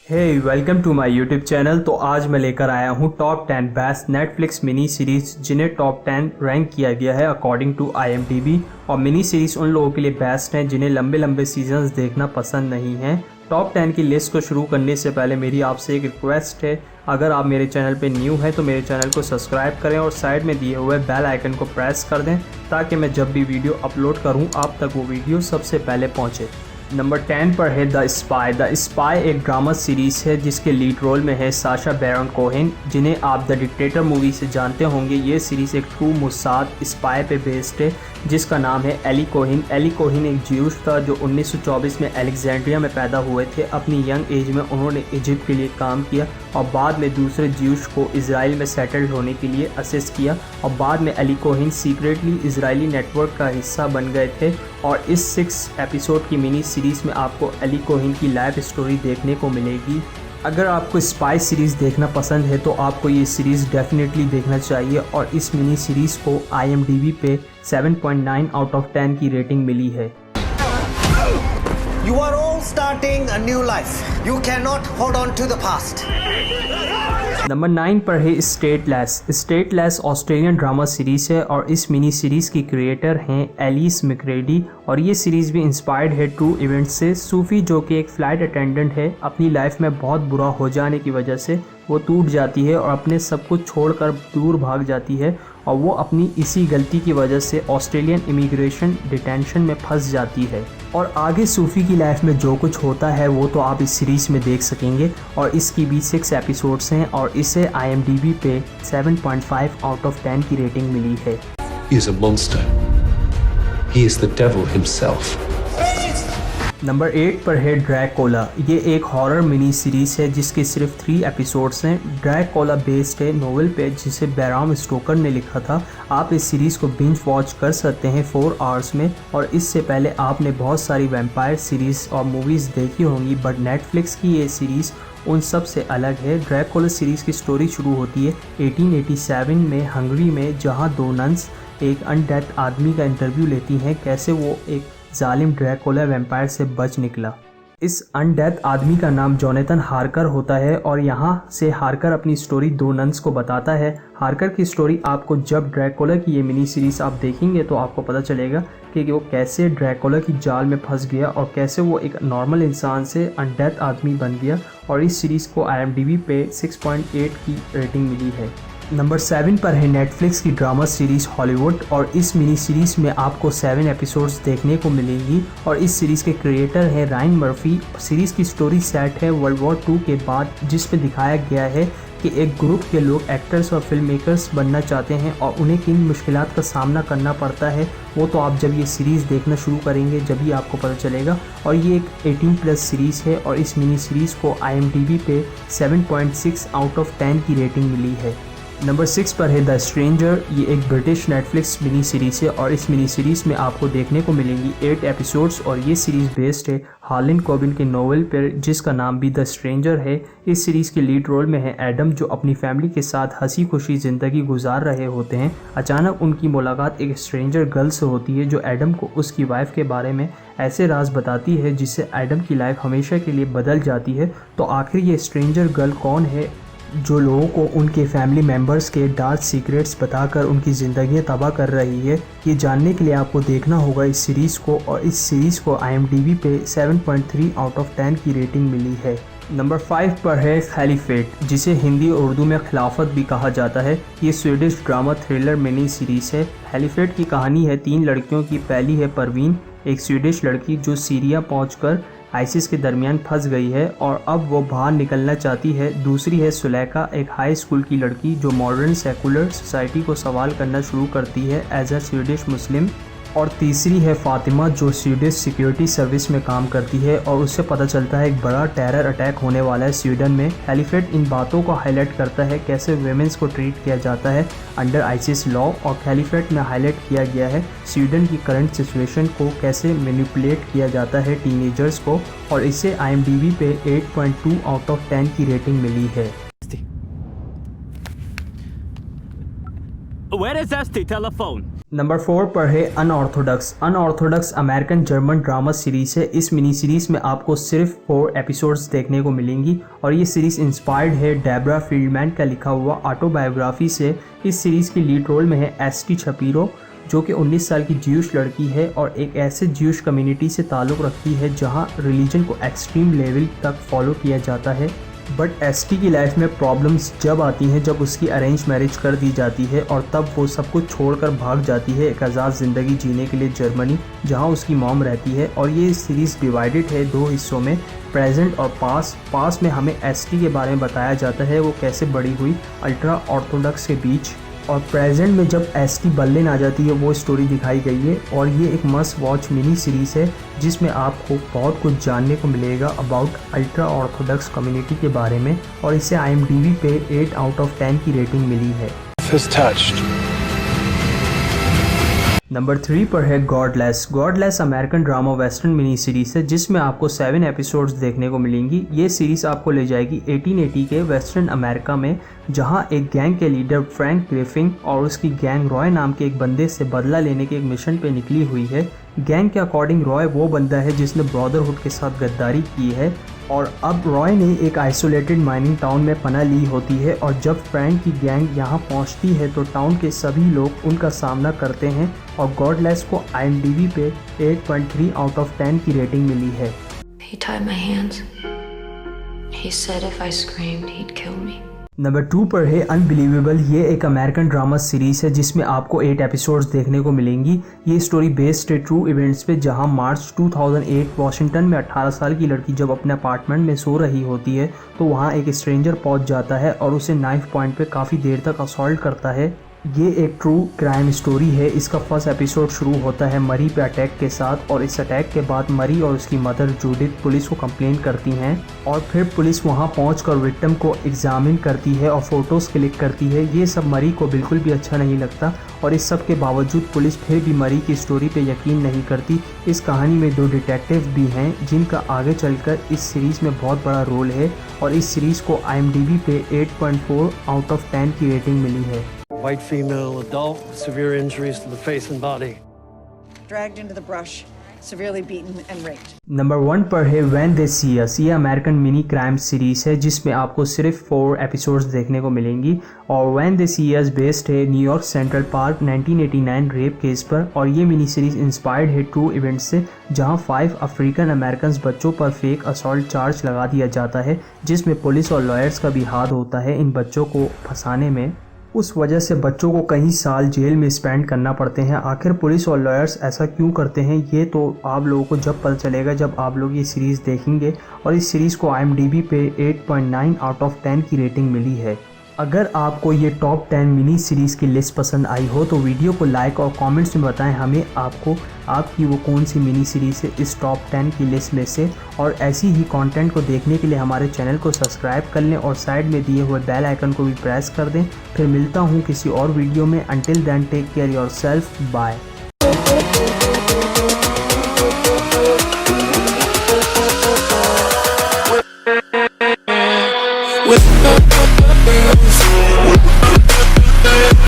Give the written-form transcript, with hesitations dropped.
Hey welcome to my YouTube channel. तो आज मैं लेकर आया हूँ top 10 best Netflix mini series जिन्हें टॉप 10 रैंक किया गया है अकॉर्डिंग टू IMDb। और मिनी सीरीज उन लोगों के लिए बेस्ट हैं जिन्हें लंबे लंबे सीजन्स देखना पसंद नहीं है। टॉप 10 की लिस्ट को शुरू करने से पहले मेरी आपसे एक रिक्वेस्ट है, अगर आप मेरे चैनल पे न्यू हैं तो मेरे चैनल को सब्सक्राइब करें और साइड में दिए हुए बेल आइकन को प्रेस कर दें ताकि मैं जब भी वीडियो अपलोड करूं आप तक वो वीडियो सबसे पहले पहुंचे। नंबर 10 पर है द स्पाई। द स्पाई एक ड्रामा सीरीज़ है जिसके लीड रोल में है साशा बैरन कोहेन, जिन्हें आप द डिक्टेटर मूवी से जानते होंगे। ये सीरीज़ एक ट्रू मुसाद स्पाई पे बेस्ड है जिसका नाम है एली कोहेन। एली कोहेन एक ज्यूश था जो 1924 में अलेक्जेंड्रिया में पैदा हुए थे। अपनी यंग एज में उन्होंने इजिप्ट के लिए काम किया और बाद में दूसरे ज्यूश को इजराइल में सेटल्ड होने के लिए असिस्ट किया और बाद में Eli Cohen secretly Israeli network का हिस्सा बन गए थे। और इस 6 एपिसोड की मिनी सीरीज़ में आपको एली कोहेन की लाइफ स्टोरी देखने को मिलेगी। अगर आपको स्पाई सीरीज़ देखना पसंद है तो आपको ये सीरीज़ डेफिनेटली देखना चाहिए। और इस मिनी सीरीज़ को IMDb पे 7.9 आउट ऑफ 10 की रेटिंग मिली है। You are all starting a new life. You cannot hold on to the past. Number 9 पर है stateless. Stateless Australian drama series है और इस मिनी सीरीज़ की क्रिएटर हैं एलिस मैक्रेडी। और ये सीरीज़ भी इंस्पायर्ड है ट्रू इवेंट्स से। सूफी जो कि एक फ़्लाइट अटेंडेंट है, अपनी लाइफ में बहुत बुरा हो जाने की वजह से वो टूट जाती है और अपने सब कुछ छोड़कर दूर भाग जाती है और वो अपनी इसी गलती की वजह से ऑस्ट्रेलियन इमिग्रेशन डिटेंशन में फंस जाती है। और आगे सूफ़ी की लाइफ में जो कुछ होता है वो तो आप इस सीरीज़ में देख सकेंगे। और इसकी भी 6 एपिसोड्स हैं और इसे IMDb पे 7.5 आउट ऑफ 10 की रेटिंग मिली है। He is a monster. He is the devil himself. Number 8 पर है ड्रैकोला। ये एक हॉरर मिनी सीरीज़ है जिसके सिर्फ 3 एपिसोड्स हैं। ड्रैकोला बेस्ड है नोवेल पे जिसे बैराम स्टोकर ने लिखा था। आप इस सीरीज़ को बिंज वॉच कर सकते हैं 4 आवर्स में। और इससे पहले आपने बहुत सारी वैम्पायर सीरीज़ और मूवीज़ देखी होंगी, बट नेटफ्लिक्स की ये सीरीज़ उन सब से अलग है। ड्रैकोला सीरीज़ की स्टोरी शुरू होती है 1887 में हंगरी में, जहाँ 2 नन्स एक अनडेथ आदमी का इंटरव्यू लेती हैं कैसे वो एक जालिम ड्रैकोला वैम्पायर से बच निकला। इस अनडेथ आदमी का नाम जोनाथन हार्कर होता है और यहाँ से हार्कर अपनी स्टोरी 2 नन्स को बताता है। हार्कर की स्टोरी आपको जब ड्रैकोला की ये मिनी सीरीज़ आप देखेंगे तो आपको पता चलेगा कि वो कैसे ड्रैकोला की जाल में फंस गया और कैसे वो एक नॉर्मल इंसान से अनडेथ आदमी बन गया। और इस सीरीज़ को IMDb पे 6.8 की रेटिंग मिली है। नंबर 7 पर है नेटफ्लिक्स की ड्रामा सीरीज़ हॉलीवुड। और इस मिनी सीरीज़ में आपको 7 एपिसोड्स देखने को मिलेंगी। और इस सीरीज़ के क्रिएटर हैं रायन मर्फी। सीरीज़ की स्टोरी सेट है वर्ल्ड वॉर 2 के बाद, जिसमें दिखाया गया है कि एक ग्रुप के लोग एक्टर्स और फिल्म मेकर्स बनना चाहते हैं और उन्हें किन मुश्किलात का सामना करना पड़ता है वो तो आप जब ये सीरीज़ देखना शुरू करेंगे जब ही आपको पता चलेगा। और ये एक 18+ सीरीज़ है और इस मिनी सीरीज़ को IMDb पे 7.6 आउट ऑफ 10 की रेटिंग मिली है। नंबर 6 पर है द स्ट्रेंजर। ये एक ब्रिटिश नेटफ्लिक्स मिनी सीरीज़ है और इस मिनी सीरीज़ में आपको देखने को मिलेंगी 8 एपिसोड्स। और ये सीरीज़ बेस्ड है हार्लिन कॉबिन के नोवेल पर जिसका नाम भी द स्ट्रेंजर है। इस सीरीज़ के लीड रोल में है एडम, जो अपनी फैमिली के साथ हंसी खुशी ज़िंदगी गुजार रहे होते हैं। अचानक उनकी मुलाकात एक स्ट्रेंजर गर्ल से होती है जो एडम को उसकी वाइफ के बारे में ऐसे राज बताती है जिससे एडम की लाइफ हमेशा के लिए बदल जाती है। तो आखिर ये स्ट्रेंजर गर्ल कौन है जो लोगों को उनके फैमिली मेम्बर्स के डार्क सीक्रेट्स बताकर उनकी ज़िंदगी तबाह कर रही है, ये जानने के लिए आपको देखना होगा इस सीरीज़ को। और इस सीरीज़ को IMDb पे 7.3 आउट ऑफ 10 की रेटिंग मिली है। नंबर 5 पर है खलीफेट, जिसे हिंदी और उर्दू में खिलाफत भी कहा जाता है। ये Swedish drama thriller mini series है। खलीफेट की कहानी है 3 लड़कियों की। पहली है परवीन, एक स्वीडिश लड़की जो सीरिया पहुंचकर आइसिस के दरमियान फंस गई है और अब वो बाहर निकलना चाहती है। दूसरी है सुलेखा, एक हाई स्कूल की लड़की जो मॉडर्न सेकुलर सोसाइटी को सवाल करना शुरू करती है एज अ स्वीडिश मुस्लिम। और तीसरी है फातिमा जो स्वीडिश सिक्योरिटी सर्विस में काम करती है और उससे पता चलता है एक बड़ा टेरर अटैक होने वाला है स्वीडन में। खलीफेट इन बातों को हाईलाइट करता है कैसे वेमेंस को ट्रीट किया जाता है अंडर आइसिस लॉ। और खलीफेट में हाईलाइट किया गया है स्वीडन की करंट सिचुएशन को कैसे मैनिपुलेट किया जाता है टीनेजर्स को। और इसे IMDb पे 8.2 आउट ऑफ 10 की रेटिंग मिली है। Where is Esti? Telephone. Number 4 पर है unorthodox. Unorthodox American German drama series है। इस मिनी सीरीज में आपको सिर्फ 4 एपिसोड्स देखने को मिलेंगी और ये सीरीज इंस्पायर्ड है डेब्रा फील्डमैन का लिखा हुआ ऑटोबायोग्राफी से। इस सीरीज की लीड रोल में है एस्टी शपीरो, जो कि 19 साल की ज्यूश लड़की है और एक ऐसे ज्यूश कम्युनिटी से ताल्लुक़ रखती है जहाँ रिलीजन को एक्सट्रीम लेवल तक फॉलो किया जाता है। बट एसटी की लाइफ में प्रॉब्लम्स जब आती हैं जब उसकी अरेंज मैरिज कर दी जाती है और तब वो सब कुछ छोड़कर भाग जाती है एक आज़ाद ज़िंदगी जीने के लिए जर्मनी, जहां उसकी मॉम रहती है। और ये सीरीज़ डिवाइडेड है 2 हिस्सों में, प्रेजेंट और पास्ट में हमें एसटी के बारे में बताया जाता है, वो कैसे बड़ी हुई अल्ट्रा ऑर्थोडॉक्स के बीच, और प्रेजेंट में जब एसटी बर्लिन आ जाती है वो स्टोरी दिखाई गई है। और ये एक मस्ट वॉच मिनी सीरीज़ है जिसमें आपको बहुत कुछ जानने को मिलेगा अबाउट अल्ट्रा ऑर्थोडॉक्स कम्युनिटी के बारे में, और इसे IMDb पे 8 आउट ऑफ 10 की रेटिंग मिली है। नंबर 3 पर है godless. Godless American drama western mini series है जिसमें आपको 7 एपिसोड्स देखने को मिलेंगी। ये सीरीज आपको ले जाएगी 1880 के वेस्टर्न अमेरिका में, जहां एक गैंग के लीडर फ्रैंक ग्रिफिन और उसकी गैंग रॉय नाम के एक बंदे से बदला लेने के एक मिशन पे निकली हुई है। गैंग के अकॉर्डिंग रॉय वो बंदा है जिसने ब्रदरहुड के साथ गद्दारी की है, और अब रॉय ने एक आइसोलेटेड माइनिंग टाउन में पनाह ली होती है। और जब फ्रैंक की गैंग यहाँ पहुँचती है तो टाउन के सभी लोग उनका सामना करते हैं, और गॉडलेस को IMDb पे 8.3 आउट ऑफ 10 की रेटिंग मिली है। He tied my hands. He said if I screamed, he'd kill me. Number 2 पर है अनबिलीवेबल। ये एक अमेरिकन ड्रामा सीरीज है जिसमें आपको 8 एपिसोड्स देखने को मिलेंगी। ये स्टोरी बेस्ड है ट्रू इवेंट्स पे, जहां मार्च 2008 वाशिंगटन में 18 साल की लड़की जब अपने अपार्टमेंट में सो रही होती है तो वहां एक स्ट्रेंजर पहुंच जाता है और उसे नाइफ पॉइंट पे काफ़ी देर तक असॉल्ट करता है। ये एक ट्रू क्राइम स्टोरी है। इसका फर्स्ट एपिसोड शुरू होता है मरी पे अटैक के साथ, और इस अटैक के बाद मरी और उसकी मदर जूडिथ पुलिस को कंप्लेन करती हैं, और फिर पुलिस वहां पहुंचकर विक्टिम को एग्जामिन करती है और फोटोज़ क्लिक करती है। ये सब मरी को बिल्कुल भी अच्छा नहीं लगता, और इस सब के बावजूद पुलिस फिर भी मरी की स्टोरी पे यकीन नहीं करती। इस कहानी में 2 डिटेक्टिव भी हैं जिनका आगे चलकर इस सीरीज़ में बहुत बड़ा रोल है, और इस सीरीज़ को IMDb पे 8.4 आउट ऑफ 10 की रेटिंग मिली है। White female adult with severe injuries to the face and body. Dragged into the brush, severely beaten and raped. Number 1 पर है When They See Us। ये अमेरिकन मिनी क्राइम सीरीज है जिसमें आपको सिर्फ 4 episodes देखने को मिलेंगी, और When They See Us based है New York Central Park 1989 rape case पर। और ये मिनी सीरीज इंस्पायर्ड है ट्रू इवेंट्स से, जहां 5 अफ्रीकन अमेरिकन बच्चों पर फेक असॉल्ट चार्ज लगा दिया जाता है, जिसमें पुलिस और लॉयर्स का भी हाथ होता है इन बच्चों को फंसाने में। उस वजह से बच्चों को कई साल जेल में स्पेंड करना पड़ते हैं। आखिर पुलिस और लॉयर्स ऐसा क्यों करते हैं ये तो आप लोगों को जब पता चलेगा जब आप लोग ये सीरीज़ देखेंगे। और इस सीरीज़ को IMDb पे 8.9 आउट ऑफ 10 की रेटिंग मिली है। अगर आपको ये टॉप 10 मिनी सीरीज़ की लिस्ट पसंद आई हो तो वीडियो को लाइक और कमेंट्स में बताएं हमें आपकी वो कौन सी मिनी सीरीज़ है इस टॉप 10 की लिस्ट में से। और ऐसी ही कंटेंट को देखने के लिए हमारे चैनल को सब्सक्राइब कर लें और साइड में दिए हुए बेल आइकन को भी प्रेस कर दें। फिर मिलता हूँ किसी और वीडियो में। Until then take care yourself, bye.